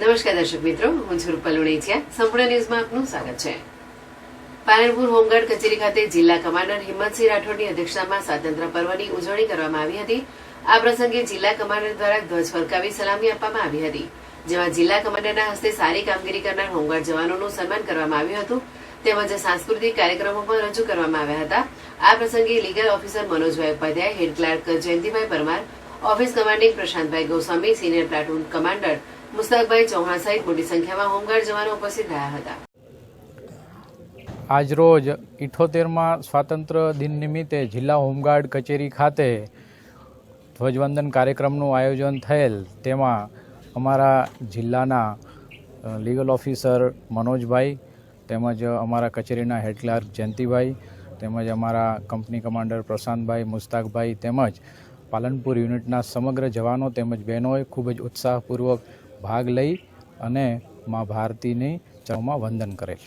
નમસ્કાર દર્શક મિત્રો, હું છું રૂપલ ઉણેચિયા. સંપૂર્ણ ન્યૂઝમાં આપનું સ્વાગત છે. પાલનપુર હોમગાર્ડ કચેરી ખાતે જિલ્લા કમાન્ડર હિંમતસિંહ રાઠોડની અધ્યક્ષતામાં સ્વાતંત્ર્ય પર્વની ઉજવણી કરવામાં આવી હતી. આ પ્રસંગે જિલ્લા કમાન્ડર દ્વારા ધ્વજ ફરકાવી સલામી આપવામાં આવી હતી, જેમાં જિલ્લા કમાન્ડરના હસ્તે સારી કામગીરી કરનાર હોમગાર્ડ જવાનોનું સન્માન કરવામાં આવ્યું હતું, તેમજ સાંસ્કૃતિક કાર્યક્રમો પણ રજૂ કરવામાં આવ્યા હતા. આ પ્રસંગે લીગલ ઓફિસર મનોજભાઈ ઉપાધ્યાય, હેડ ક્લાર્ક જયંતિભાઈ પરમાર, ઓફિસ કમાન્ડિંગ પ્રશાંતભાઈ ગોસ્વામી, સિનિયર પ્લાટૂન કમાન્ડર મુસ્તાકભાઈ ચૌહાણ સહિત મોટી સંખ્યામાં હોમગાર્ડ જવાનો ઉપસ્થિત રહ્યા હતા. આજરોજ 78માં સ્વાતંત્ર્ય દિન નિમિત્તે જિલ્લા હોમગાર્ડ કચેરી ખાતે ધ્વજવંદન કાર્યક્રમનું આયોજન થયેલ. તેમાં અમારા જિલ્લાના લીગલ ઓફિસર મનોજભાઈ, તેમજ અમારા કચેરીના હેડ ક્લાર્ક જયંતિભાઈ, તેમજ અમારા કંપની કમાન્ડર પ્રશાંતભાઈ, મુસ્તાકભાઈ, તેમજ પાલનપુર યુનિટના સમગ્ર જવાનો તેમજ બહેનોએ ખૂબ જ ઉત્સાહપૂર્વક ભાગ લઈ અને મા ભારતીની ચરણોમાં વંદન કરેલ.